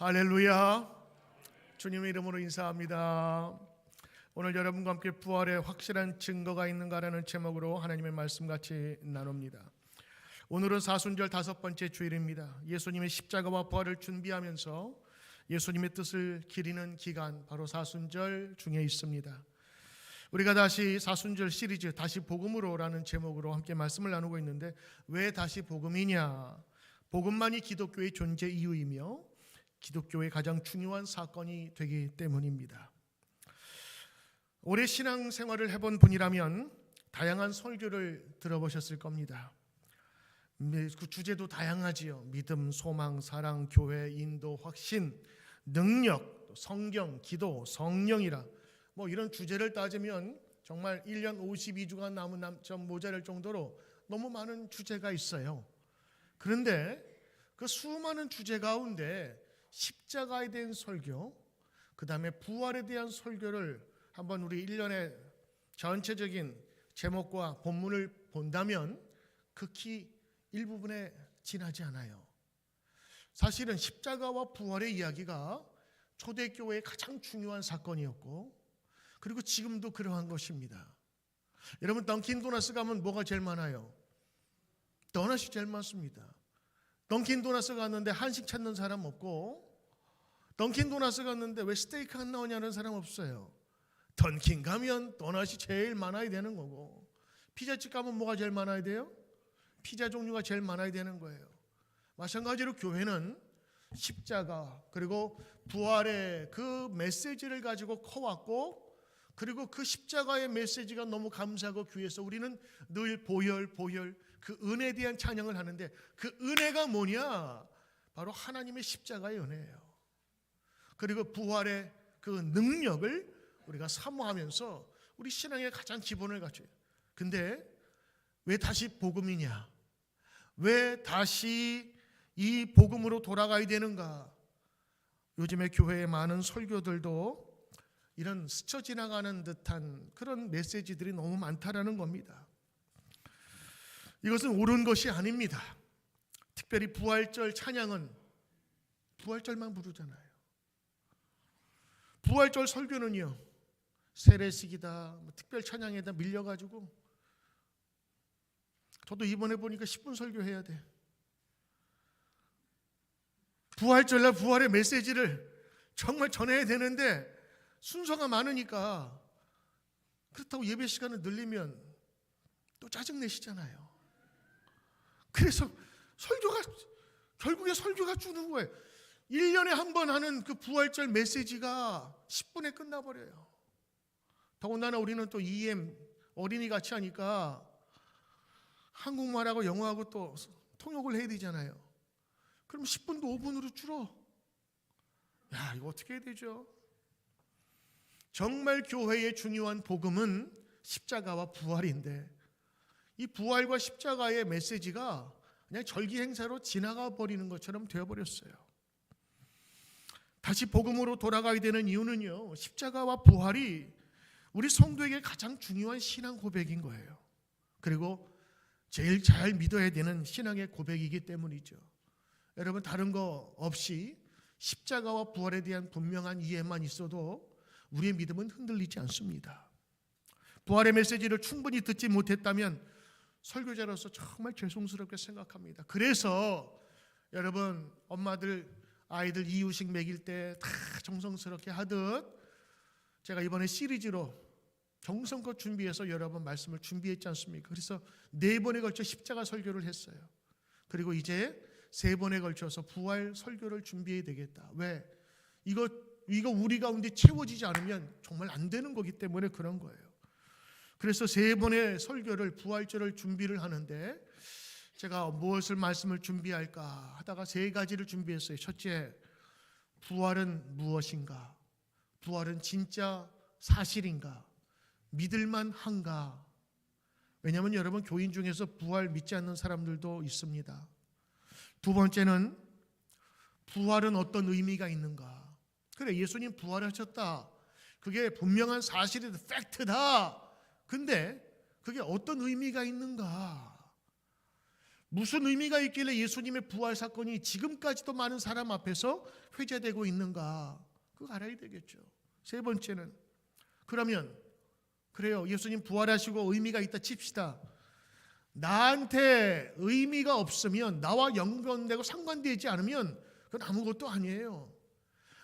할렐루야. 주님의 이름으로 인사합니다. 오늘 여러분과 함께 부활의 확실한 증거가 있는가라는 제목으로 하나님의 말씀 같이 나눕니다. 오늘은 사순절 5번째 주일입니다. 예수님의 십자가와 부활을 준비하면서 예수님의 뜻을 기리는 기간, 바로 사순절 중에 있습니다. 우리가 다시 사순절 시리즈 다시 복음으로라는 제목으로 함께 말씀을 나누고 있는데, 왜 다시 복음이냐? 복음만이 기독교의 존재 이유이며 기독교의 가장 중요한 사건이 되기 때문입니다. 오래 신앙생활을 해본 분이라면 다양한 설교를 들어보셨을 겁니다. 그 주제도 다양하지요. 믿음, 소망, 사랑, 교회, 인도, 확신, 능력, 성경, 기도, 성령이라 이런 주제를 따지면 정말 1년 52주간 남은 모자랄 정도로 너무 많은 주제가 있어요. 그런데 그 수많은 주제 가운데 십자가에 대한 설교, 그 다음에 부활에 대한 설교를 한번 우리 1년의 전체적인 제목과 본문을 본다면 극히 일부분에 지나지 않아요. 사실은 십자가와 부활의 이야기가 초대교회의 가장 중요한 사건이었고, 그리고 지금도 그러한 것입니다. 여러분, 던킨 도너스 가면 뭐가 제일 많아요? 도넛이 제일 많습니다. 던킨 도너스 갔는데 한식 찾는 사람 없고, 던킨 도너스 갔는데 왜 스테이크 안 나오냐는 사람 없어요. 던킨 가면 도넛이 제일 많아야 되는 거고, 피자집 가면 뭐가 제일 많아야 돼요? 피자 종류가 제일 많아야 되는 거예요. 마찬가지로 교회는 십자가 그리고 부활의 그 메시지를 가지고 커왔고, 그리고 그 십자가의 메시지가 너무 감사하고 귀해서 우리는 늘 보혈 그 은혜에 대한 찬양을 하는데, 그 은혜가 뭐냐? 바로 하나님의 십자가의 은혜예요. 그리고 부활의 그 능력을 우리가 사모하면서 우리 신앙의 가장 기본을 갖춰요. 근데 왜 다시 복음이냐? 왜 다시 이 복음으로 돌아가야 되는가? 요즘에 교회의 많은 설교들도 이런 스쳐 지나가는 듯한 그런 메시지들이 너무 많다라는 겁니다. 이것은 옳은 것이 아닙니다. 특별히 부활절 찬양은 부활절만 부르잖아요. 부활절 설교는요, 세례식이다, 특별 찬양에다 밀려가지고, 저도 이번에 보니까 10분 설교해야 돼. 부활절날 부활의 메시지를 정말 전해야 되는데 순서가 많으니까, 그렇다고 예배 시간을 늘리면 또 짜증내시잖아요. 그래서 결국에 설교가 주는 거예요. 1년에 한 번 하는 그 부활절 메시지가 10분에 끝나버려요. 더군다나 우리는 또 EM 어린이 같이 하니까 한국말하고 영어하고 또 통역을 해야 되잖아요. 그럼 10분도 5분으로 줄어. 야, 이거 어떻게 해야 되죠? 정말 교회의 중요한 복음은 십자가와 부활인데, 이 부활과 십자가의 메시지가 그냥 절기 행사로 지나가 버리는 것처럼 되어버렸어요. 다시 복음으로 돌아가야 되는 이유는요, 십자가와 부활이 우리 성도에게 가장 중요한 신앙 고백인 거예요. 그리고 제일 잘 믿어야 되는 신앙의 고백이기 때문이죠. 여러분, 다른 거 없이 십자가와 부활에 대한 분명한 이해만 있어도 우리의 믿음은 흔들리지 않습니다. 부활의 메시지를 충분히 듣지 못했다면 설교자로서 정말 죄송스럽게 생각합니다. 그래서 여러분, 엄마들 아이들 이유식 먹일 때 다 정성스럽게 하듯 제가 이번에 시리즈로 정성껏 준비해서 여러분 말씀을 준비했지 않습니까? 그래서 4번에 걸쳐 십자가 설교를 했어요. 그리고 이제 3번에 걸쳐서 부활 설교를 준비해야 되겠다. 왜? 이거 우리 가운데 채워지지 않으면 정말 안 되는 거기 때문에 그런 거예요. 그래서 3번의 설교를, 부활절을 준비를 하는데, 제가 무엇을 말씀을 준비할까 하다가 3가지를 준비했어요. 첫째, 부활은 무엇인가? 부활은 진짜 사실인가? 믿을만 한가? 왜냐하면 여러분, 교인 중에서 부활 믿지 않는 사람들도 있습니다. 두 번째는 부활은 어떤 의미가 있는가? 그래, 예수님 부활하셨다. 그게 분명한 사실이다, 팩트다. 근데 그게 어떤 의미가 있는가? 무슨 의미가 있길래 예수님의 부활 사건이 지금까지도 많은 사람 앞에서 회자되고 있는가? 그거 알아야 되겠죠. 세 번째는, 그러면 그래요, 예수님 부활하시고 의미가 있다 칩시다. 나한테 의미가 없으면, 나와 연관되고 상관되지 않으면 그건 아무것도 아니에요.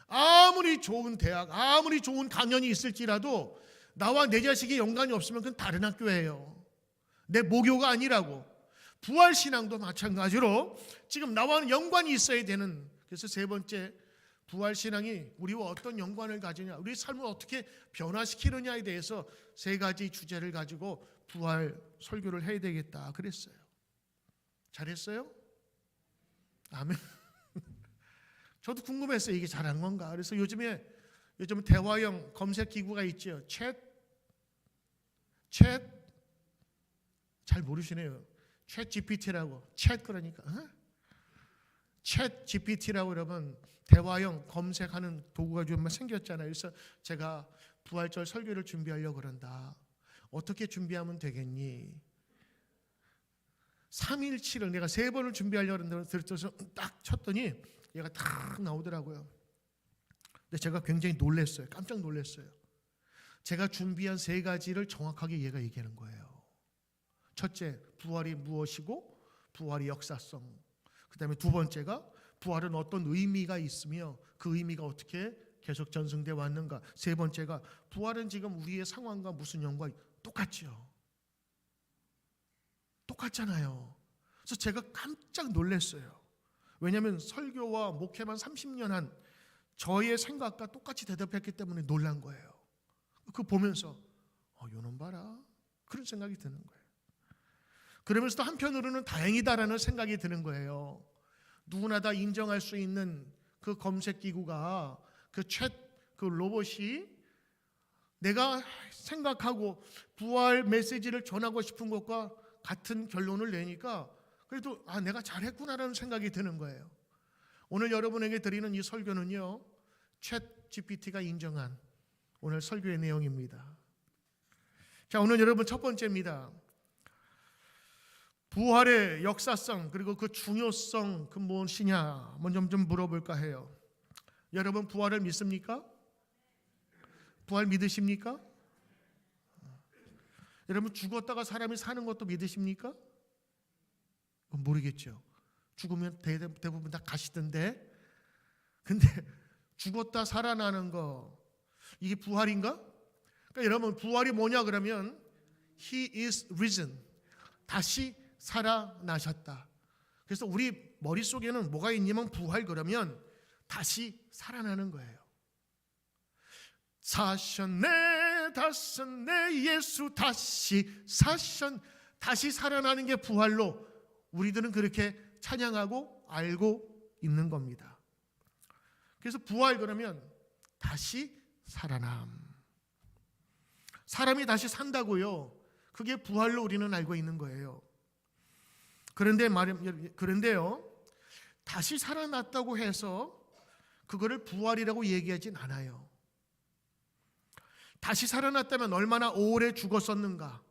아무리 좋은 대학, 아무리 좋은 강연이 있을지라도 나와 내 자식이 연관이 없으면 그건 다른 학교예요. 내 모교가 아니라고. 부활신앙도 마찬가지로 지금 나와는 연관이 있어야 되는, 그래서 세 번째, 부활신앙이 우리와 어떤 연관을 가지냐, 우리 삶을 어떻게 변화시키느냐에 대해서 세 가지 주제를 가지고 부활 설교를 해야 되겠다 그랬어요. 잘했어요? 아멘. 저도 궁금했어요. 이게 잘한 건가? 그래서 요즘 대화형 검색 기구가 있죠. 챗 잘 모르시네요. 챗 GPT라고. 챗 그러니까 챗 GPT라고 여러분 대화형 검색하는 도구가 좀 생겼잖아요. 그래서 제가 부활절 설교를 준비하려고 그런다. 어떻게 준비하면 되겠니? 317을 내가 3번을 준비하려고 그랬는데 딱 쳤더니 얘가 딱 나오더라고요. 근데 제가 굉장히 놀랐어요. 깜짝 놀랐어요. 제가 준비한 3가지를 정확하게 얘가 얘기하는 거예요. 첫째, 부활이 무엇이고 부활의 역사성. 그 다음에 두 번째가 부활은 어떤 의미가 있으며 그 의미가 어떻게 계속 전승되어 왔는가. 세 번째가 부활은 지금 우리의 상황과 무슨 연관이 똑같죠. 똑같잖아요. 그래서 제가 깜짝 놀랐어요. 왜냐하면 설교와 목회만 30년 한 저의 생각과 똑같이 대답했기 때문에 놀란 거예요. 그거 보면서 요놈 봐라 그런 생각이 드는 거예요. 그러면서도 한편으로는 다행이다라는 생각이 드는 거예요. 누구나 다 인정할 수 있는 그 검색 기구가 그 로봇이 내가 생각하고 부활 메시지를 전하고 싶은 것과 같은 결론을 내니까 그래도 내가 잘했구나라는 생각이 드는 거예요. 오늘 여러분에게 드리는 이 설교는요, 챗 GPT가 인정한 오늘 설교의 내용입니다. 자, 오늘 여러분 첫 번째입니다. 부활의 역사성 그리고 그 중요성 그 무엇이냐 먼저 좀 물어볼까 해요. 여러분 부활을 믿습니까? 부활 믿으십니까? 여러분 죽었다가 사람이 사는 것도 믿으십니까? 모르겠죠. 죽으면 대부분 다 가시던데. 근데 죽었다 살아나는 거 이게 부활인가? 그러니까 여러분 부활이 뭐냐 그러면 He is risen. 다시 살아나셨다. 그래서 우리 머릿속에는 뭐가 있냐면 부활 그러면 다시 살아나는 거예요. 사셨네 다셨네 예수 다시 사셨 다시 살아나는 게 부활로 우리들은 그렇게 찬양하고 알고 있는 겁니다. 그래서 부활 그러면 다시 살아남. 사람이 다시 산다고요. 그게 부활로 우리는 알고 있는 거예요. 그런데요, 다시 살아났다고 해서 그거를 부활이라고 얘기하진 않아요. 다시 살아났다면 얼마나 오래 죽었었는가,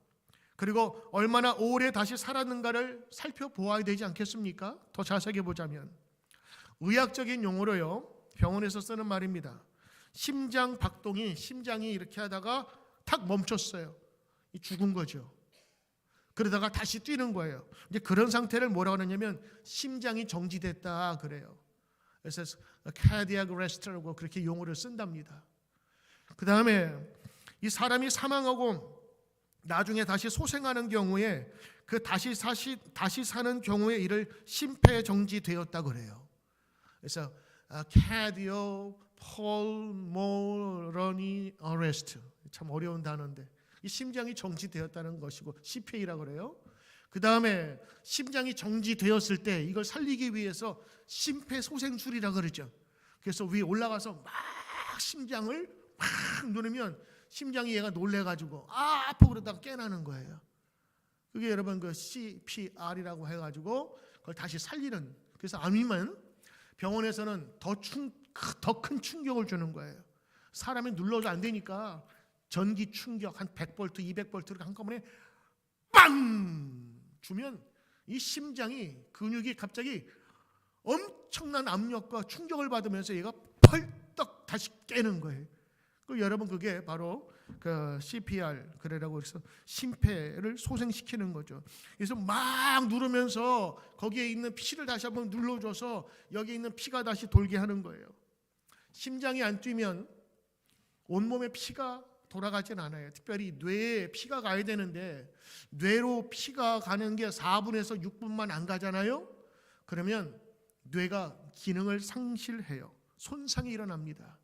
그리고 얼마나 오래 다시 살았는가를 살펴보아야 되지 않겠습니까? 더 자세하게 보자면 의학적인 용어로요, 병원에서 쓰는 말입니다. 심장 박동이, 심장이 이렇게 하다가 탁 멈췄어요. 죽은 거죠. 그러다가 다시 뛰는 거예요. 이제 그런 상태를 뭐라고 하냐면 심장이 정지됐다 그래요. 그래서 cardiac arrest라고 그렇게 용어를 쓴답니다. 그 다음에 이 사람이 사망하고 나중에 다시 소생하는 경우에 그 다시 사는 경우에 이를 심폐정지되었다 그래요. 그래서 cardiopulmonary arrest, 참 어려운 단어인데 이 심장이 정지되었다는 것이고 CPA라고 그래요. 그 다음에 심장이 정지되었을 때 이걸 살리기 위해서 심폐소생술이라고 그러죠. 그래서 위에 올라가서 막 심장을 막 누르면 심장이 얘가 놀래가지고 아파 그러다가 깨나는 거예요. 그게 여러분 그 CPR이라고 해가지고 그걸 다시 살리는. 그래서 아니면 병원에서는 더 큰 충격을 주는 거예요. 사람이 눌러도 안 되니까 전기 충격 한 100V, 200V를 한꺼번에 빵 주면 이 심장이 근육이 갑자기 엄청난 압력과 충격을 받으면서 얘가 펄떡 다시 깨는 거예요. 여러분 그게 바로 그 CPR 그래라고 해서 심폐를 소생시키는 거죠. 그래서 막 누르면서 거기에 있는 피를 다시 한번 눌러줘서 여기에 있는 피가 다시 돌게 하는 거예요. 심장이 안 뛰면 온몸에 피가 돌아가진 않아요. 특별히 뇌에 피가 가야 되는데 뇌로 피가 가는 게 4분에서 6분만 안 가잖아요. 그러면 뇌가 기능을 상실해요. 손상이 일어납니다.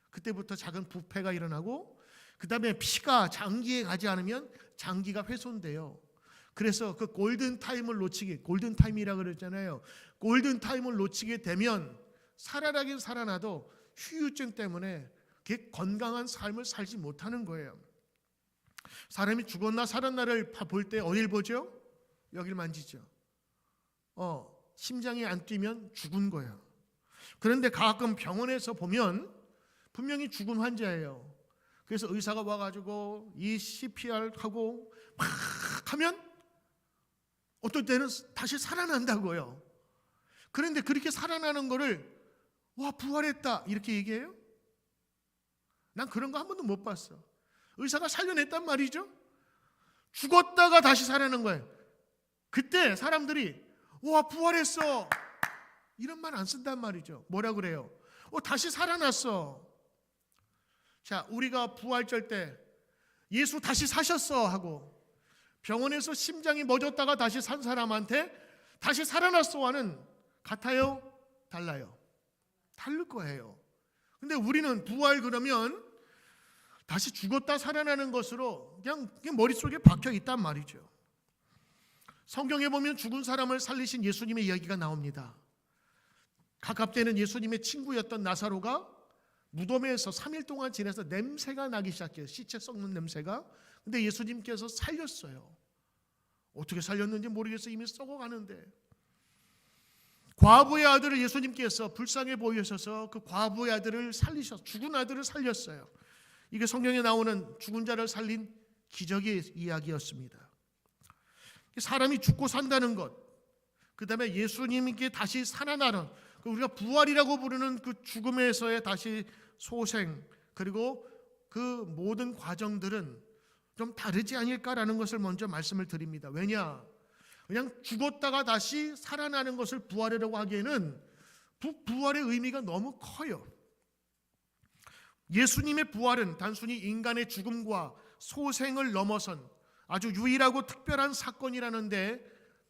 그때부터 작은 부패가 일어나고 그 다음에 피가 장기에 가지 않으면 장기가 훼손돼요. 그래서 그 골든타임을 놓치게, 골든타임이라고 그랬잖아요. 골든타임을 놓치게 되면 살아나긴 살아나도 후유증 때문에 건강한 삶을 살지 못하는 거예요. 사람이 죽었나 살았나를 볼 때 어딜 보죠? 여길 만지죠. 심장이 안 뛰면 죽은 거예요. 그런데 가끔 병원에서 보면 분명히 죽은 환자예요. 그래서 의사가 와가지고 이 CPR 하고 막 하면 어떨 때는 다시 살아난다고요. 그런데 그렇게 살아나는 거를 와 부활했다 이렇게 얘기해요? 난 그런 거 한 번도 못 봤어. 의사가 살려냈단 말이죠. 죽었다가 다시 살아난 거예요. 그때 사람들이 와 부활했어 이런 말 안 쓴단 말이죠. 뭐라 그래요? 다시 살아났어. 자, 우리가 부활절 때 예수 다시 사셨어 하고 병원에서 심장이 멎었다가 다시 산 사람한테 다시 살아났어와는 같아요? 달라요? 다를 거예요. 근데 우리는 부활 그러면 다시 죽었다 살아나는 것으로 그냥 머릿속에 박혀 있단 말이죠. 성경에 보면 죽은 사람을 살리신 예수님의 이야기가 나옵니다. 가깝게는 예수님의 친구였던 나사로가 무덤에서 3일 동안 지내서 냄새가 나기 시작해요. 시체 썩는 냄새가. 근데 예수님께서 살렸어요. 어떻게 살렸는지 모르겠어요. 이미 썩어가는데. 과부의 아들을 예수님께서 불쌍해 보이셔서 그 과부의 아들을 죽은 아들을 살렸어요. 이게 성경에 나오는 죽은 자를 살린 기적의 이야기였습니다. 사람이 죽고 산다는 것, 그 다음에 예수님께 다시 살아나는, 우리가 부활이라고 부르는 그 죽음에서의 다시 소생, 그리고 그 모든 과정들은 좀 다르지 않을까라는 것을 먼저 말씀을 드립니다. 왜냐? 그냥 죽었다가 다시 살아나는 것을 부활이라고 하기에는 부활의 의미가 너무 커요. 예수님의 부활은 단순히 인간의 죽음과 소생을 넘어선 아주 유일하고 특별한 사건이라는 데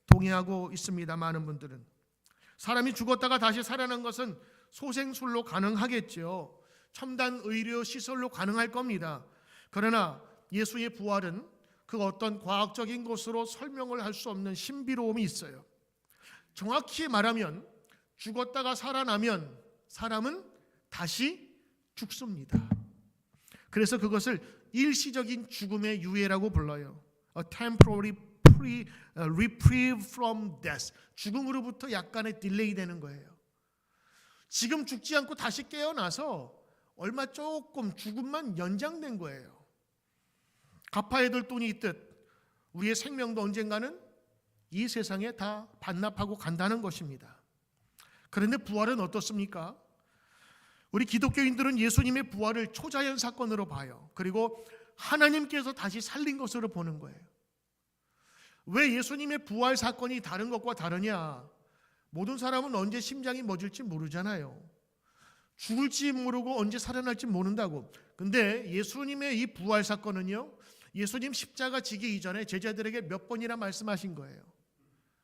동의하고 있습니다. 많은 분들은 사람이 죽었다가 다시 살아난 것은 소생술로 가능하겠죠. 첨단 의료 시설로 가능할 겁니다. 그러나 예수의 부활은 그 어떤 과학적인 것으로 설명을 할 수 없는 신비로움이 있어요. 정확히 말하면 죽었다가 살아나면 사람은 다시 죽습니다. 그래서 그것을 일시적인 죽음의 유예라고 불러요. A temporary reprieve from death. 죽음으로부터 약간의 딜레이 되는 거예요. 지금 죽지 않고 다시 깨어나서 얼마 조금 죽음만 연장된 거예요. 갚아야 될 돈이 있듯 우리의 생명도 언젠가는 이 세상에 다 반납하고 간다는 것입니다. 그런데 부활은 어떻습니까? 우리 기독교인들은 예수님의 부활을 초자연 사건으로 봐요. 그리고 하나님께서 다시 살린 것으로 보는 거예요. 왜 예수님의 부활 사건이 다른 것과 다르냐? 모든 사람은 언제 심장이 멎을지 모르잖아요. 죽을지 모르고 언제 살아날지 모른다고. 근데 예수님의 이 부활 사건은요, 예수님 십자가 지기 이전에 제자들에게 몇 번이나 말씀하신 거예요.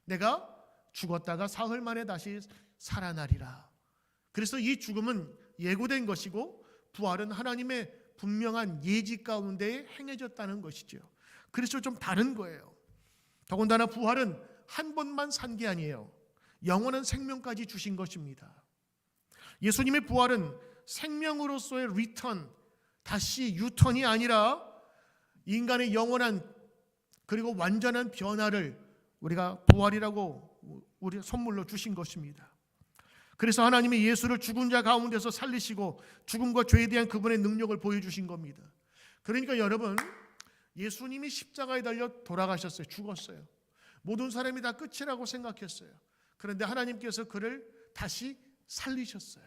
내가 죽었다가 사흘 만에 다시 살아나리라. 그래서 이 죽음은 예고된 것이고 부활은 하나님의 분명한 예지 가운데 행해졌다는 것이죠. 그래서 좀 다른 거예요. 더군다나 부활은 한 번만 산 게 아니에요. 영원한 생명까지 주신 것입니다. 예수님의 부활은 생명으로서의 리턴, 다시 유턴이 아니라 인간의 영원한 그리고 완전한 변화를 우리가 부활이라고 우리 선물로 주신 것입니다. 그래서 하나님이 예수를 죽은 자 가운데서 살리시고 죽음과 죄에 대한 그분의 능력을 보여주신 겁니다. 그러니까 여러분, 예수님이 십자가에 달려 돌아가셨어요. 죽었어요. 모든 사람이 다 끝이라고 생각했어요. 그런데 하나님께서 그를 다시 살리셨어요.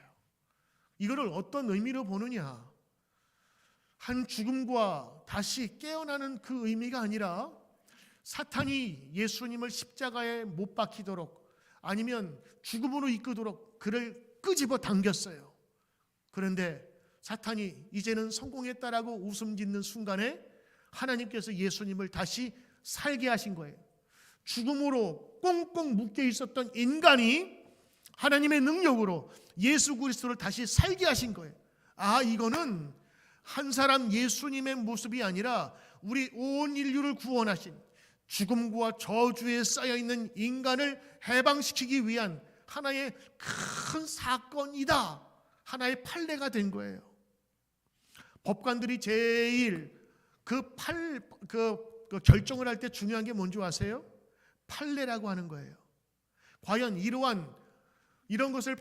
이거를 어떤 의미로 보느냐? 한 죽음과 다시 깨어나는 그 의미가 아니라 사탄이 예수님을 십자가에 못 박히도록 아니면 죽음으로 이끄도록 그를 끄집어 당겼어요. 그런데 사탄이 이제는 성공했다라고 웃음 짓는 순간에 하나님께서 예수님을 다시 살게 하신 거예요. 죽음으로 꽁꽁 묶여 있었던 인간이 하나님의 능력으로 예수 그리스도를 다시 살게 하신 거예요. 이거는 한 사람 예수님의 모습이 아니라 우리 온 인류를 구원하신, 죽음과 저주에 쌓여있는 인간을 해방시키기 위한 하나의 큰 사건이다. 하나의 판례가 된 거예요. 법관들이 제일 그 결정을 할 때 중요한 게 뭔지 아세요? 판례라고 하는 거예요. 과연 이런 것을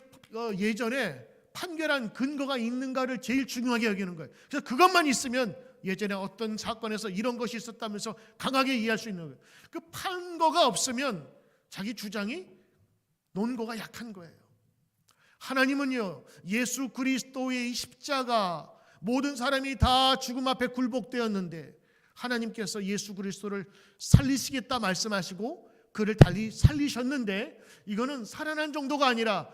예전에 판결한 근거가 있는가를 제일 중요하게 여기는 거예요. 그래서 그것만 있으면 예전에 어떤 사건에서 이런 것이 있었다면서 강하게 이해할 수 있는 거예요. 그 판거가 없으면 자기 주장이 논거가 약한 거예요. 하나님은요, 예수 그리스도의 이 십자가, 모든 사람이 다 죽음 앞에 굴복되었는데 하나님께서 예수 그리스도를 살리시겠다 말씀하시고 그를 달리 살리셨는데, 이거는 살아난 정도가 아니라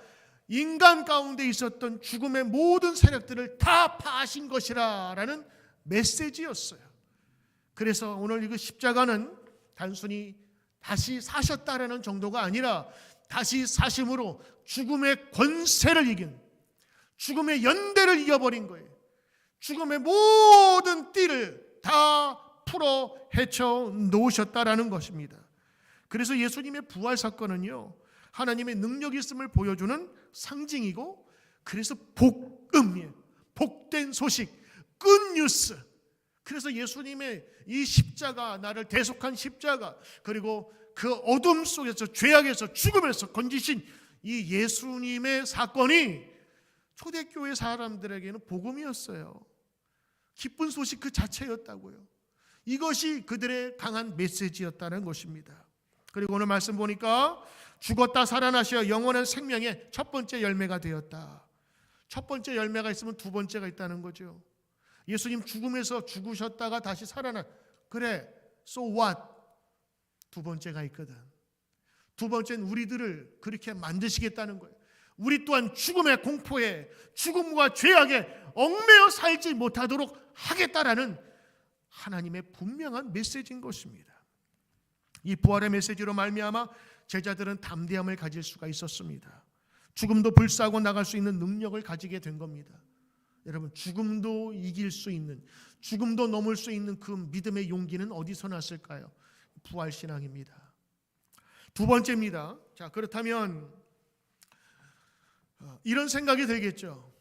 인간 가운데 있었던 죽음의 모든 세력들을 다 파하신 것이라는 메시지였어요. 그래서 오늘 이거 십자가는 단순히 다시 사셨다라는 정도가 아니라 다시 사심으로 죽음의 권세를 이긴, 죽음의 연대를 이겨버린 거예요. 죽음의 모든 띠를 다 풀어 헤쳐 놓으셨다라는 것입니다. 그래서 예수님의 부활 사건은요, 하나님의 능력이 있음을 보여주는 상징이고, 그래서 복음이에요. 복된 소식, 굿뉴스. 그래서 예수님의 이 십자가, 나를 대속한 십자가, 그리고 그 어둠 속에서, 죄악에서, 죽음에서 건지신 이 예수님의 사건이 초대교회 사람들에게는 복음이었어요. 기쁜 소식 그 자체였다고요. 이것이 그들의 강한 메시지였다는 것입니다. 그리고 오늘 말씀 보니까 죽었다 살아나셔 영원한 생명의 첫 번째 열매가 되었다. 첫 번째 열매가 있으면 두 번째가 있다는 거죠. 예수님 죽음에서 죽으셨다가 다시 살아나. 그래, so what? 두 번째가 있거든. 두 번째는 우리들을 그렇게 만드시겠다는 거예요. 우리 또한 죽음의 공포에, 죽음과 죄악에 얽매여 살지 못하도록 하겠다라는 하나님의 분명한 메시지인 것입니다. 이 부활의 메시지로 말미암아 제자들은 담대함을 가질 수가 있었습니다. 죽음도 불사하고 나갈 수 있는 능력을 가지게 된 겁니다. 여러분, 죽음도 이길 수 있는, 죽음도 넘을 수 있는 그 믿음의 용기는 어디서 났을까요? 부활신앙입니다. 두 번째입니다. 자, 그렇다면 이런 생각이 들겠죠.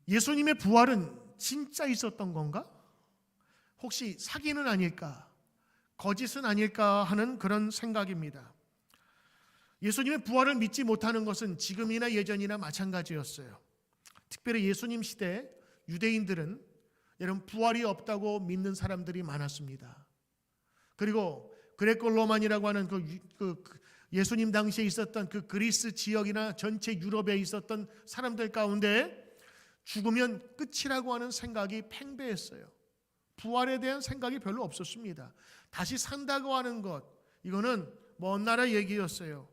예수님의 부활은 진짜 있었던 건가? 혹시 사기는 아닐까? 거짓은 아닐까 하는 그런 생각입니다. 예수님의 부활을 믿지 못하는 것은 지금이나 예전이나 마찬가지였어요. 특별히 예수님 시대 유대인들은 여러분 부활이 없다고 믿는 사람들이 많았습니다. 그리고 그레코 로만이라고 하는 예수님 당시에 있었던 그 그리스 지역이나 전체 유럽에 있었던 사람들 가운데 죽으면 끝이라고 하는 생각이 팽배했어요. 부활에 대한 생각이 별로 없었습니다. 다시 산다고 하는 것, 이거는 먼 나라 얘기였어요.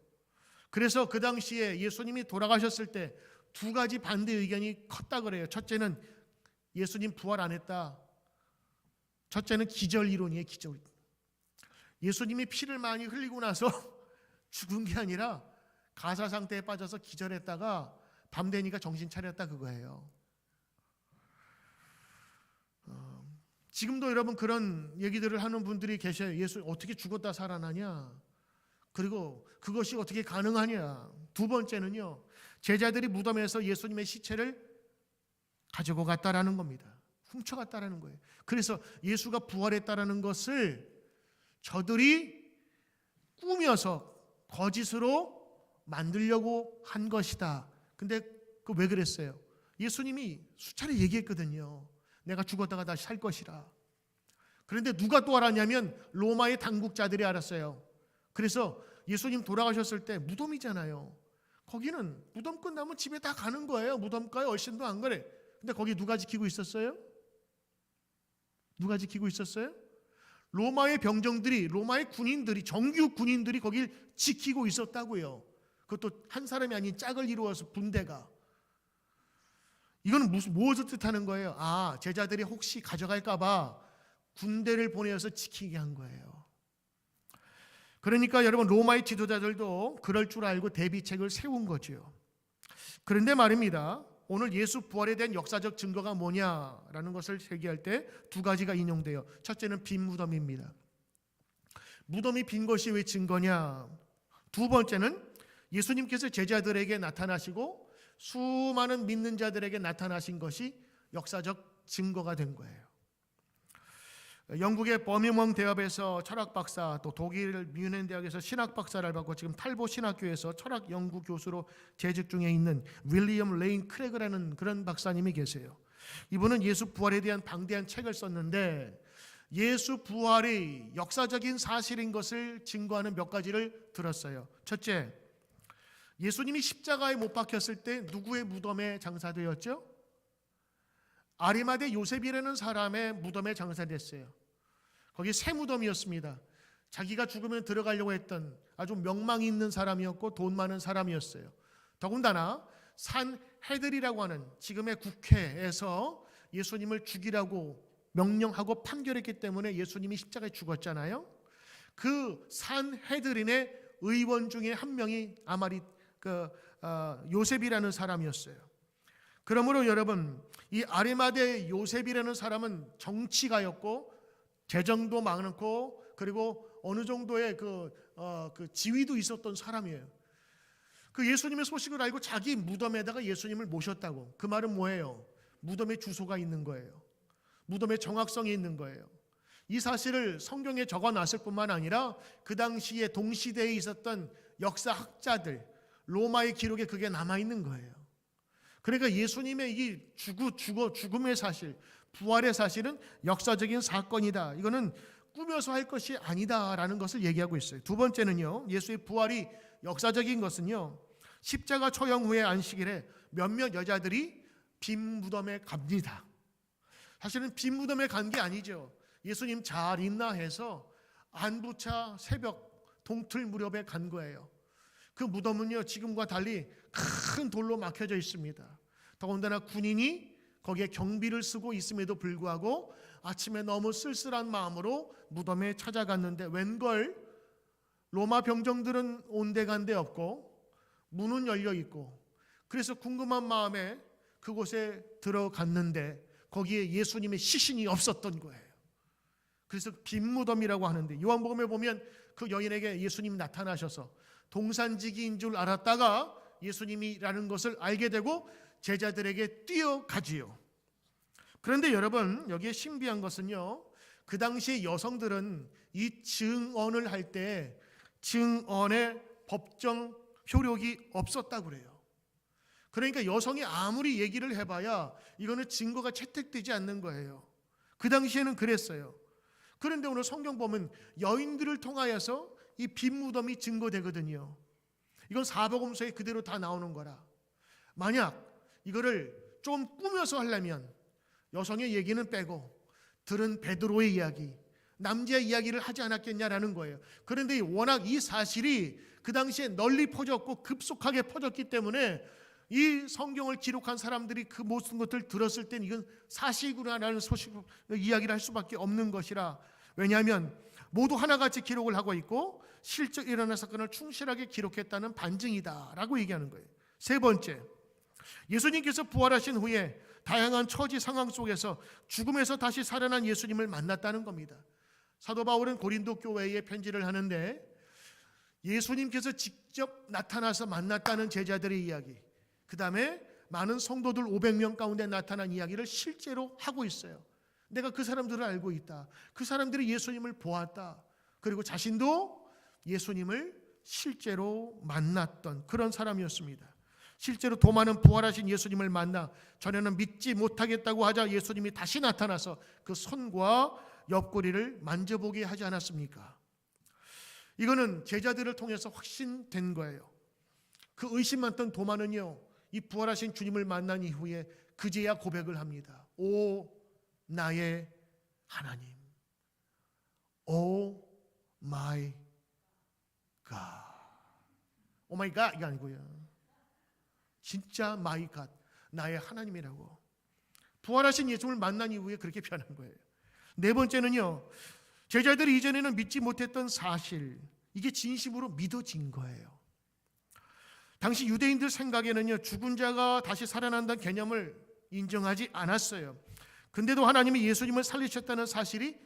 그래서 그 당시에 예수님이 돌아가셨을 때 두 가지 반대 의견이 컸다 그래요. 첫째는 예수님 부활 안 했다. 첫째는 기절 이론이에요. 기절. 예수님이 피를 많이 흘리고 나서 죽은 게 아니라 가사 상태에 빠져서 기절했다가 밤 되니까 정신 차렸다 그거예요. 지금도 여러분 그런 얘기들을 하는 분들이 계셔요. 예수 어떻게 죽었다 살아나냐? 그리고 그것이 어떻게 가능하냐? 두 번째는요, 제자들이 무덤에서 예수님의 시체를 가지고 갔다라는 겁니다. 훔쳐갔다라는 거예요. 그래서 예수가 부활했다라는 것을 저들이 꾸며서 거짓으로 만들려고 한 것이다. 근데 그 왜 그랬어요? 예수님이 수차례 얘기했거든요. 내가 죽었다가 다시 살 것이라. 그런데 누가 또 알았냐면 로마의 당국자들이 알았어요. 그래서 예수님 돌아가셨을 때 무덤이잖아요. 거기는 무덤 끝나면 집에 다 가는 거예요. 무덤가에 얼씬도 안 가래. 근데 거기 누가 지키고 있었어요? 누가 지키고 있었어요? 로마의 병정들이, 로마의 군인들이, 정규 군인들이 거길 지키고 있었다고요. 그것도 한 사람이 아닌 짝을 이루어서 분대가. 이거는 무엇을 뜻하는 거예요? 제자들이 혹시 가져갈까 봐 군대를 보내어서 지키게 한 거예요. 그러니까 여러분, 로마의 지도자들도 그럴 줄 알고 대비책을 세운 거죠. 그런데 말입니다, 오늘 예수 부활에 대한 역사적 증거가 뭐냐라는 것을 얘기할 때 두 가지가 인용돼요. 첫째는 빈 무덤입니다. 무덤이 빈 것이 왜 증거냐? 두 번째는 예수님께서 제자들에게 나타나시고 수많은 믿는 자들에게 나타나신 것이 역사적 증거가 된 거예요. 영국의 버밍엄 대학에서 철학 박사, 또 독일 뮌헨 대학에서 신학 박사를 받고 지금 탈보 신학교에서 철학 연구 교수로 재직 중에 있는 윌리엄 레인 크레그라는 그런 박사님이 계세요. 이분은 예수 부활에 대한 방대한 책을 썼는데 예수 부활이 역사적인 사실인 것을 증거하는 몇 가지를 들었어요. 첫째, 예수님이 십자가에 못 박혔을 때 누구의 무덤에 장사되었죠? 아리마대 요셉이라는 사람의 무덤에 장사됐어요. 거기 새 무덤이었습니다. 자기가 죽으면 들어가려고 했던 아주 명망 있는 사람이었고 돈 많은 사람이었어요. 더군다나 산헤드리라고 하는 지금의 국회에서 예수님을 죽이라고 명령하고 판결했기 때문에 예수님이 십자가에 죽었잖아요. 그 산헤드린의 의원 중에 한 명이 요셉이라는 사람이었어요. 그러므로 여러분, 이 아리마대 요셉이라는 사람은 정치가였고 재정도 많고 그리고 어느 정도의 그 지위도 있었던 사람이에요. 그 예수님의 소식을 알고 자기 무덤에다가 예수님을 모셨다고. 그 말은 뭐예요? 무덤에 주소가 있는 거예요. 무덤에 정확성이 있는 거예요. 이 사실을 성경에 적어놨을 뿐만 아니라 그 당시에 동시대에 있었던 역사학자들, 로마의 기록에 그게 남아있는 거예요. 그러니까 예수님의 이 죽음의 사실, 부활의 사실은 역사적인 사건이다. 이거는 꾸며서 할 것이 아니다라는 것을 얘기하고 있어요. 두 번째는요, 예수의 부활이 역사적인 것은요, 십자가 처형 후에 안식일에 몇몇 여자들이 빈 무덤에 갑니다. 사실은 빈 무덤에 간 게 아니죠. 예수님 잘 있나 해서 안부차 새벽 동틀 무렵에 간 거예요. 그 무덤은요, 지금과 달리 큰 돌로 막혀져 있습니다. 더군다나 군인이 거기에 경비를 쓰고 있음에도 불구하고 아침에 너무 쓸쓸한 마음으로 무덤에 찾아갔는데 웬걸 로마 병정들은 온데간데 없고 문은 열려 있고, 그래서 궁금한 마음에 그곳에 들어갔는데 거기에 예수님의 시신이 없었던 거예요. 그래서 빈 무덤이라고 하는데, 요한복음에 보면 그 여인에게 예수님이 나타나셔서 동산지기인 줄 알았다가 예수님이라는 것을 알게 되고 제자들에게 뛰어가지요. 그런데 여러분, 여기에 신비한 것은요, 그 당시에 여성들은 이 증언을 할 때 증언의 법정 효력이 없었다고 그래요. 그러니까 여성이 아무리 얘기를 해봐야 이거는 증거가 채택되지 않는 거예요. 그 당시에는 그랬어요. 그런데 오늘 성경 보면 여인들을 통하여서 이 빈 무덤이 증거되거든요. 이건 사복음서에 그대로 다 나오는 거라. 만약 이거를 좀 꾸며서 하려면 여성의 얘기는 빼고 들은 베드로의 이야기, 남자의 이야기를 하지 않았겠냐라는 거예요. 그런데 워낙 이 사실이 그 당시에 널리 퍼졌고 급속하게 퍼졌기 때문에 이 성경을 기록한 사람들이 그 모든 것들을 들었을 땐 이건 사실구나라는 이야기를 할 수밖에 없는 것이라. 왜냐하면 모두 하나같이 기록을 하고 있고 실제 일어난 사건을 충실하게 기록했다는 반증이다라고 얘기하는 거예요. 세 번째, 예수님께서 부활하신 후에 다양한 처지 상황 속에서 죽음에서 다시 살아난 예수님을 만났다는 겁니다. 사도 바울은 고린도 교회에 편지를 하는데 예수님께서 직접 나타나서 만났다는 제자들의 이야기, 그 다음에 많은 성도들 500명 가운데 나타난 이야기를 실제로 하고 있어요. 내가 그 사람들을 알고 있다. 그 사람들이 예수님을 보았다. 그리고 자신도 예수님을 실제로 만났던 그런 사람이었습니다. 실제로 도마는 부활하신 예수님을 만나 전에는 믿지 못하겠다고 하자 예수님이 다시 나타나서 그 손과 옆구리를 만져보게 하지 않았습니까? 이거는 제자들을 통해서 확신된 거예요. 그 의심 많던 도마는요, 이 부활하신 주님을 만난 이후에 그제야 고백을 합니다. 오 나의 하나님, 오 마이 갓. 오 마이 갓 이게 아니고요, 진짜 마이 갓, 나의 하나님이라고. 부활하신 예수를 만난 이후에 그렇게 변한 거예요. 네 번째는요, 제자들이 이전에는 믿지 못했던 사실, 이게 진심으로 믿어진 거예요. 당시 유대인들 생각에는요, 죽은 자가 다시 살아난다는 개념을 인정하지 않았어요. 근데도 하나님이 예수님을 살리셨다는 사실이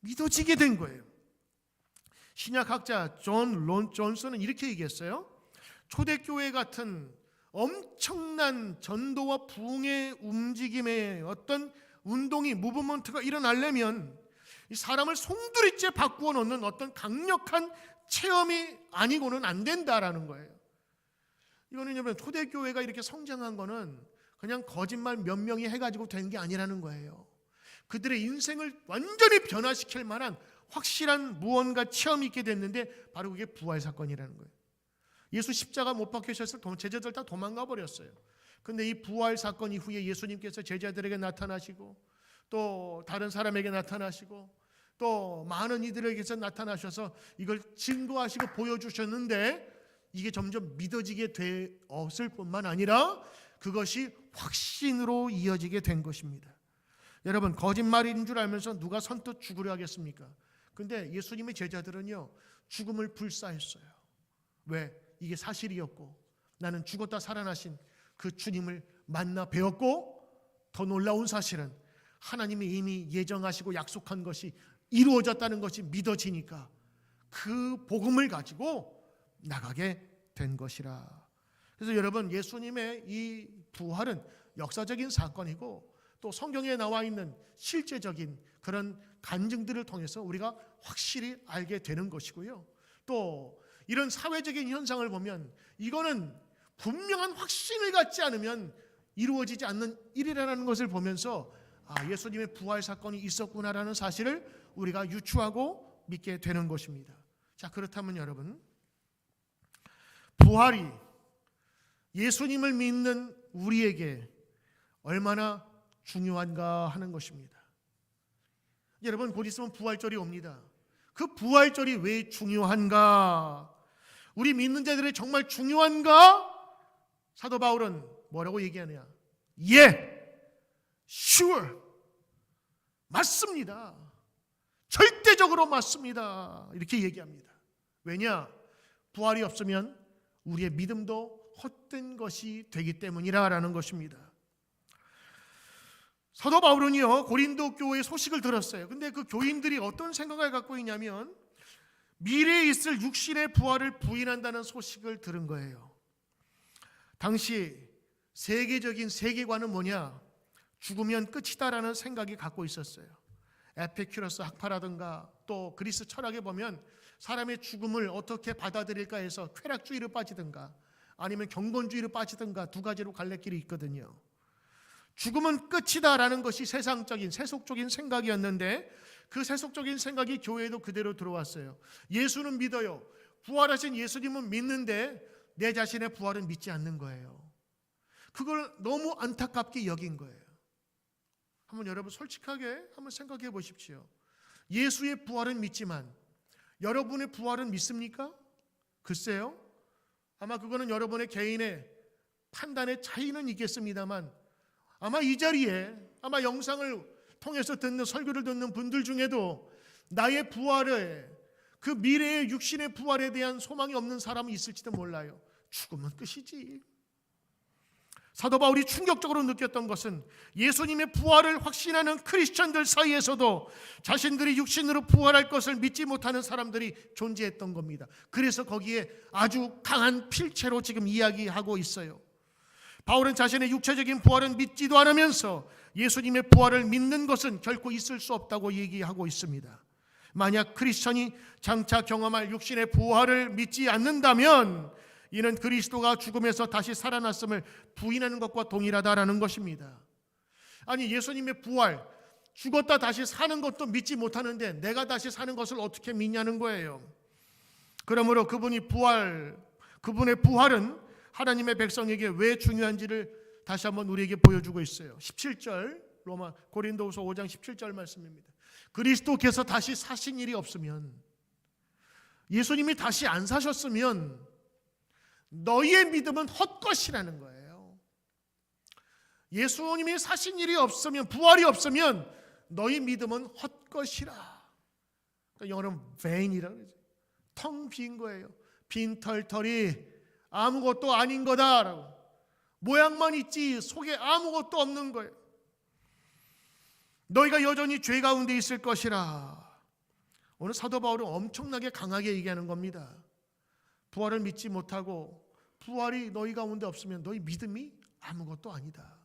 믿어지게 된 거예요. 신약학자 존 론 존슨은 이렇게 얘기했어요. 초대교회 같은 엄청난 전도와 부흥의 움직임의 어떤 운동이, 무브먼트가 일어나려면 이 사람을 송두리째 바꾸어 놓는 어떤 강력한 체험이 아니고는 안 된다라는 거예요. 이거는 여러분, 초대교회가 이렇게 성장한 거는 그냥 거짓말 몇 명이 해가지고 된 게 아니라는 거예요. 그들의 인생을 완전히 변화시킬 만한 확실한 무언가 체험이 있게 됐는데, 바로 그게 부활 사건이라는 거예요. 예수 십자가 못 박히셨을 때 제자들 다 도망가 버렸어요. 근데 이 부활 사건 이후에 예수님께서 제자들에게 나타나시고, 또 다른 사람에게 나타나시고, 또 많은 이들에게서 나타나셔서 이걸 증거하시고 보여주셨는데, 이게 점점 믿어지게 되었을 뿐만 아니라 그것이 확신으로 이어지게 된 것입니다. 여러분, 거짓말인 줄 알면서 누가 선뜻 죽으려 하겠습니까? 근데 예수님의 제자들은요, 죽음을 불사했어요. 왜? 이게 사실이었고, 나는 죽었다 살아나신 그 주님을 만나 배웠고, 더 놀라운 사실은 하나님이 이미 예정하시고 약속한 것이 이루어졌다는 것이 믿어지니까 그 복음을 가지고 나가게 된 것이라. 그래서 여러분, 예수님의 이 부활은 역사적인 사건이고, 또 성경에 나와 있는 실제적인 그런 간증들을 통해서 우리가 확실히 알게 되는 것이고요. 또 이런 사회적인 현상을 보면 이거는 분명한 확신을 갖지 않으면 이루어지지 않는 일이라는 것을 보면서, 예수님의 부활 사건이 있었구나라는 사실을 우리가 유추하고 믿게 되는 것입니다. 자, 그렇다면 여러분, 부활이 예수님을 믿는 우리에게 얼마나 중요한가 하는 것입니다. 여러분, 곧 있으면 부활절이 옵니다. 그 부활절이 왜 중요한가? 우리 믿는 자들이 정말 중요한가? 사도 바울은 뭐라고 얘기하느냐? sure, 맞습니다. 절대적으로 맞습니다. 이렇게 얘기합니다. 왜냐? 부활이 없으면 우리의 믿음도 헛된 것이 되기 때문이라는 것입니다. 사도 바울은요, 고린도 교회의 소식을 들었어요. 근데 그 교인들이 어떤 생각을 갖고 있냐면, 미래에 있을 육신의 부활을 부인한다는 소식을 들은 거예요. 당시 세계적인 세계관은 뭐냐? 죽으면 끝이다라는 생각이 갖고 있었어요. 에피큐러스 학파라든가 또 그리스 철학에 보면 사람의 죽음을 어떻게 받아들일까 해서 쾌락주의로 빠지든가 아니면 경건주의로 빠지든가 두 가지로 갈래길이 있거든요. 죽음은 끝이다라는 것이 세상적인 세속적인 생각이었는데, 그 세속적인 생각이 교회에도 그대로 들어왔어요. 예수는 믿어요. 부활하신 예수님은 믿는데 내 자신의 부활은 믿지 않는 거예요. 그걸 너무 안타깝게 여긴 거예요. 한번 여러분 솔직하게 한번 생각해 보십시오. 예수의 부활은 믿지만 여러분의 부활은 믿습니까? 글쎄요. 아마 그거는 여러분의 개인의 판단의 차이는 있겠습니다만, 아마 이 자리에, 아마 영상을 통해서 듣는, 설교를 듣는 분들 중에도 나의 부활에, 그 미래의 육신의 부활에 대한 소망이 없는 사람이 있을지도 몰라요. 죽으면 끝이지. 사도 바울이 충격적으로 느꼈던 것은 예수님의 부활을 확신하는 크리스천들 사이에서도 자신들이 육신으로 부활할 것을 믿지 못하는 사람들이 존재했던 겁니다. 그래서 거기에 아주 강한 필체로 지금 이야기하고 있어요. 바울은 자신의 육체적인 부활은 믿지도 않으면서 예수님의 부활을 믿는 것은 결코 있을 수 없다고 얘기하고 있습니다. 만약 크리스천이 장차 경험할 육신의 부활을 믿지 않는다면 이는 그리스도가 죽음에서 다시 살아났음을 부인하는 것과 동일하다라는 것입니다. 아니, 예수님의 부활, 죽었다 다시 사는 것도 믿지 못하는데 내가 다시 사는 것을 어떻게 믿냐는 거예요. 그러므로 그분의 부활은 하나님의 백성에게 왜 중요한지를 다시 한번 우리에게 보여주고 있어요. 17절 로마 고린도후서 5장 17절 말씀입니다. 그리스도께서 다시 사신 일이 없으면, 예수님이 다시 안 사셨으면 너희의 믿음은 헛것이라는 거예요. 예수님이 사신 일이 없으면, 부활이 없으면 너희 믿음은 헛것이라. 그러니까 영어로는 vain이라고 그러죠. 텅 빈 거예요. 빈털털이 아무것도 아닌 거다라고. 모양만 있지 속에 아무것도 없는 거예요. 너희가 여전히 죄 가운데 있을 것이라. 오늘 사도 바울은 엄청나게 강하게 얘기하는 겁니다. 부활을 믿지 못하고 부활이 너희 가운데 없으면 너희 믿음이 아무것도 아니다.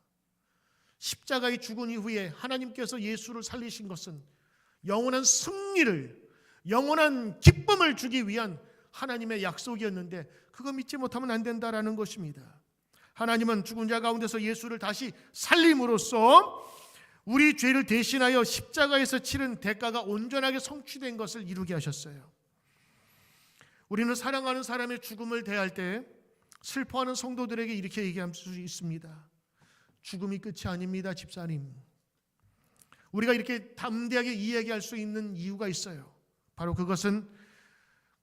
십자가에 죽은 이후에 하나님께서 예수를 살리신 것은 영원한 승리를, 영원한 기쁨을 주기 위한 하나님의 약속이었는데 그거 믿지 못하면 안 된다라는 것입니다. 하나님은 죽은 자 가운데서 예수를 다시 살림으로써 우리 죄를 대신하여 십자가에서 치른 대가가 온전하게 성취된 것을 이루게 하셨어요. 우리는 사랑하는 사람의 죽음을 대할 때 슬퍼하는 성도들에게 이렇게 얘기할 수 있습니다. 죽음이 끝이 아닙니다, 집사님. 우리가 이렇게 담대하게 이야기할 수 있는 이유가 있어요. 바로 그것은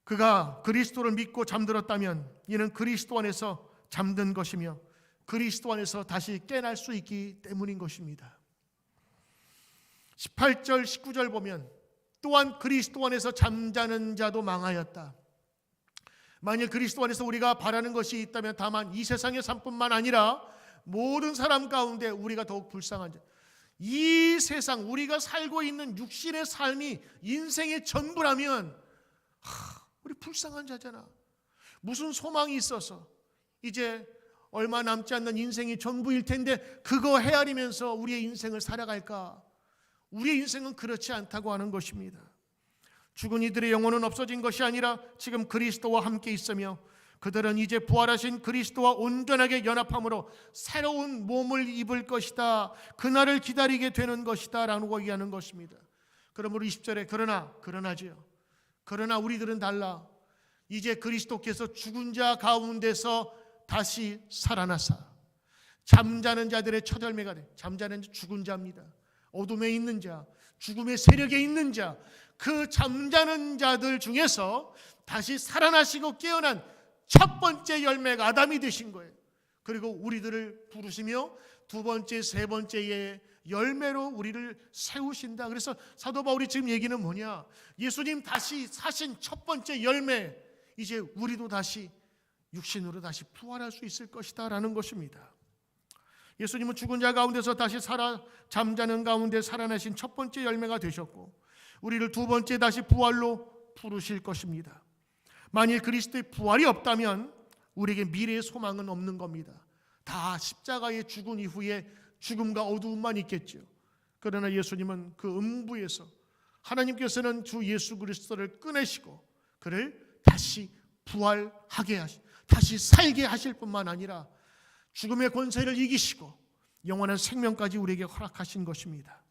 그가 그리스도를 믿고 잠들었다면 이는 그리스도 안에서 잠든 것이며 그리스도 안에서 다시 깨날 수 있기 때문인 것입니다. 18절 19절 보면 또한 그리스도 안에서 잠자는 자도 망하였다. 만일 그리스도 안에서 우리가 바라는 것이 있다면 다만 이 세상의 삶뿐만 아니라 모든 사람 가운데 우리가 더욱 불쌍한 자, 이 세상 우리가 살고 있는 육신의 삶이 인생의 전부라면 우리 불쌍한 자잖아. 무슨 소망이 있어서 이제 얼마 남지 않는 인생이 전부일 텐데 그거 헤아리면서 우리의 인생을 살아갈까? 우리의 인생은 그렇지 않다고 하는 것입니다. 죽은 이들의 영혼은 없어진 것이 아니라 지금 그리스도와 함께 있으며 그들은 이제 부활하신 그리스도와 온전하게 연합함으로 새로운 몸을 입을 것이다. 그날을 기다리게 되는 것이다 라고 얘기하는 것입니다. 그러므로 20절에 그러나 우리들은 달라. 이제 그리스도께서 죽은 자 가운데서 다시 살아나사 잠자는 자들의 첫 열매가 돼. 잠자는 자, 죽은 자입니다. 어둠에 있는 자, 죽음의 세력에 있는 자, 그 잠자는 자들 중에서 다시 살아나시고 깨어난 첫 번째 열매가 아담이 되신 거예요. 그리고 우리들을 부르시며 두 번째, 세 번째의 열매로 우리를 세우신다. 그래서 사도 바울이 지금 얘기는 뭐냐? 예수님 다시 사신 첫 번째 열매, 이제 우리도 다시 육신으로 다시 부활할 수 있을 것이다 라는 것입니다. 예수님은 죽은 자 가운데서 다시 잠자는 가운데 살아나신 첫 번째 열매가 되셨고 우리를 두 번째 다시 부활로 부르실 것입니다. 만일 그리스도의 부활이 없다면 우리에게 미래의 소망은 없는 겁니다. 다 십자가에 죽은 이후에 죽음과 어두움만 있겠죠. 그러나 예수님은 그 음부에서 하나님께서는 주 예수 그리스도를 꺼내시고 그를 다시 부활하게 다시 살게 하실 뿐만 아니라 죽음의 권세를 이기시고 영원한 생명까지 우리에게 허락하신 것입니다.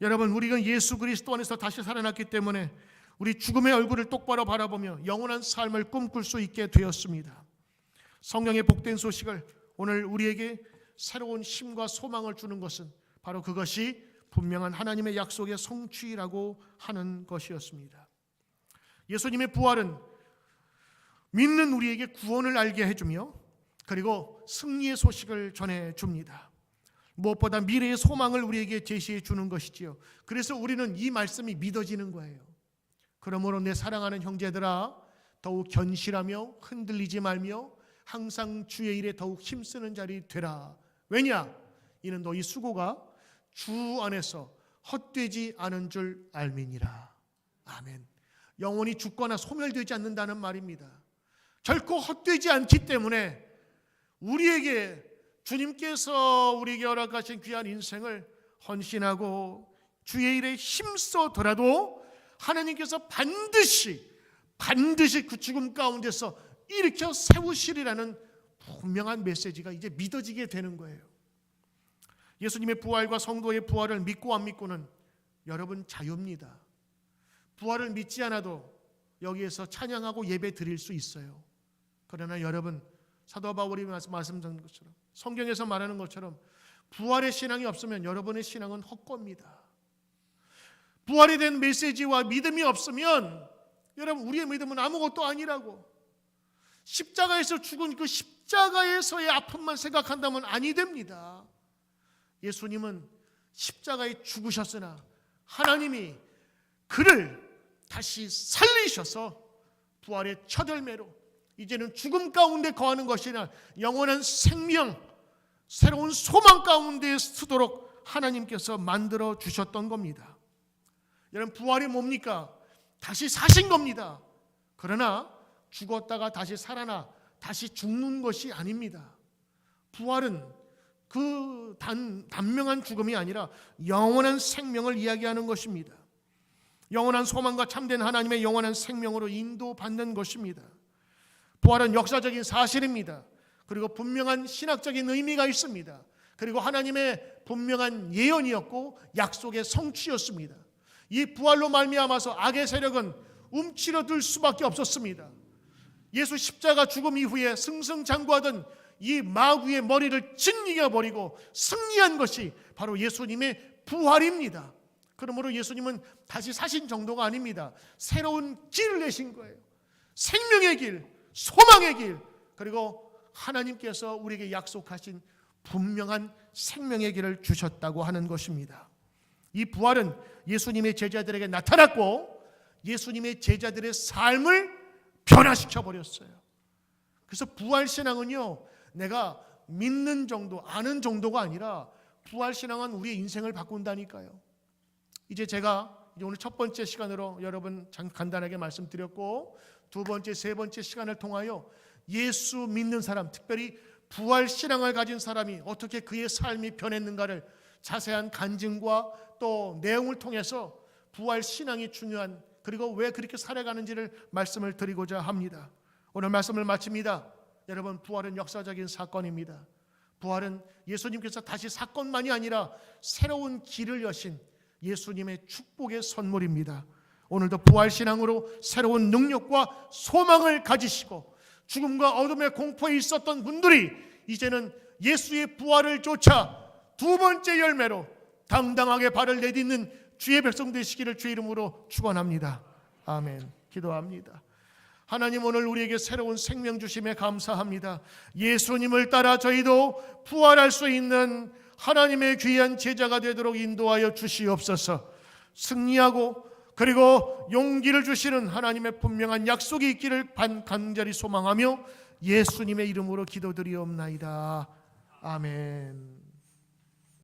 여러분, 우리가 예수 그리스도 안에서 다시 살아났기 때문에 우리 죽음의 얼굴을 똑바로 바라보며 영원한 삶을 꿈꿀 수 있게 되었습니다. 성령의 복된 소식을 오늘 우리에게 새로운 힘과 소망을 주는 것은 바로 그것이 분명한 하나님의 약속의 성취라고 하는 것이었습니다. 예수님의 부활은 믿는 우리에게 구원을 알게 해주며 그리고 승리의 소식을 전해줍니다. 무엇보다 미래의 소망을 우리에게 제시해 주는 것이지요. 그래서 우리는 이 말씀이 믿어지는 거예요. 그러므로 내 사랑하는 형제들아, 더욱 견실하며 흔들리지 말며 항상 주의 일에 더욱 힘쓰는 자리 되라. 왜냐? 이는 너희 수고가 주 안에서 헛되지 않은 줄 알미니라. 아멘. 영혼이 죽거나 소멸되지 않는다는 말입니다. 결코 헛되지 않기 때문에 우리에게 주님께서 우리에게 허락하신 귀한 인생을 헌신하고 주의 일에 힘써더라도 하나님께서 반드시 그 죽음 가운데서 일으켜 세우시리라는 분명한 메시지가 이제 믿어지게 되는 거예요. 예수님의 부활과 성도의 부활을 믿고 안 믿고는 여러분 자유입니다. 부활을 믿지 않아도 여기에서 찬양하고 예배 드릴 수 있어요. 그러나 여러분, 사도 바울이 말씀드린 것처럼, 성경에서 말하는 것처럼 부활의 신앙이 없으면 여러분의 신앙은 헛겁니다. 부활에 대한 메시지와 믿음이 없으면 여러분, 우리의 믿음은 아무것도 아니라고. 십자가에서 죽은 그 십자가에서의 아픔만 생각한다면 아니 됩니다. 예수님은 십자가에 죽으셨으나 하나님이 그를 다시 살리셔서 부활의 첫 열매로 이제는 죽음 가운데 거하는 것이 아니라 영원한 생명, 새로운 소망 가운데 서도록 하나님께서 만들어 주셨던 겁니다. 여러분, 부활이 뭡니까? 다시 사신 겁니다. 그러나 죽었다가 다시 살아나 다시 죽는 것이 아닙니다. 부활은 그 단명한 죽음이 아니라 영원한 생명을 이야기하는 것입니다. 영원한 소망과 참된 하나님의 영원한 생명으로 인도받는 것입니다. 부활은 역사적인 사실입니다. 그리고 분명한 신학적인 의미가 있습니다. 그리고 하나님의 분명한 예언이었고 약속의 성취였습니다. 이 부활로 말미암아서 악의 세력은 움츠러들 수밖에 없었습니다. 예수 십자가 죽음 이후에 승승장구하던 이 마귀의 머리를 짓이겨 버리고 승리한 것이 바로 예수님의 부활입니다. 그러므로 예수님은 다시 사신 정도가 아닙니다. 새로운 길을 내신 거예요. 생명의 길, 소망의 길, 그리고 하나님께서 우리에게 약속하신 분명한 생명의 길을 주셨다고 하는 것입니다. 이 부활은 예수님의 제자들에게 나타났고 예수님의 제자들의 삶을 변화시켜 버렸어요. 그래서 부활신앙은요, 내가 믿는 정도, 아는 정도가 아니라 부활신앙은 우리의 인생을 바꾼다니까요. 이제 제가 오늘 첫 번째 시간으로 여러분 간단하게 말씀드렸고, 두 번째, 세 번째 시간을 통하여 예수 믿는 사람, 특별히 부활신앙을 가진 사람이 어떻게 그의 삶이 변했는가를 자세한 간증과 또 내용을 통해서 부활신앙이 중요한, 그리고 왜 그렇게 살아가는지를 말씀을 드리고자 합니다. 오늘 말씀을 마칩니다. 여러분, 부활은 역사적인 사건입니다. 부활은 예수님께서 다시 사건만이 아니라 새로운 길을 여신 예수님의 축복의 선물입니다. 오늘도 부활신앙으로 새로운 능력과 소망을 가지시고 죽음과 어둠의 공포에 있었던 분들이 이제는 예수의 부활을 쫓아 두 번째 열매로 당당하게 발을 내딛는 주의 백성 되시기를 주의 이름으로 축원합니다. 아멘. 기도합니다. 하나님, 오늘 우리에게 새로운 생명 주심에 감사합니다. 예수님을 따라 저희도 부활할 수 있는 하나님의 귀한 제자가 되도록 인도하여 주시옵소서. 승리하고 그리고 용기를 주시는 하나님의 분명한 약속이 있기를 간절히 소망하며 예수님의 이름으로 기도드리옵나이다. 아멘.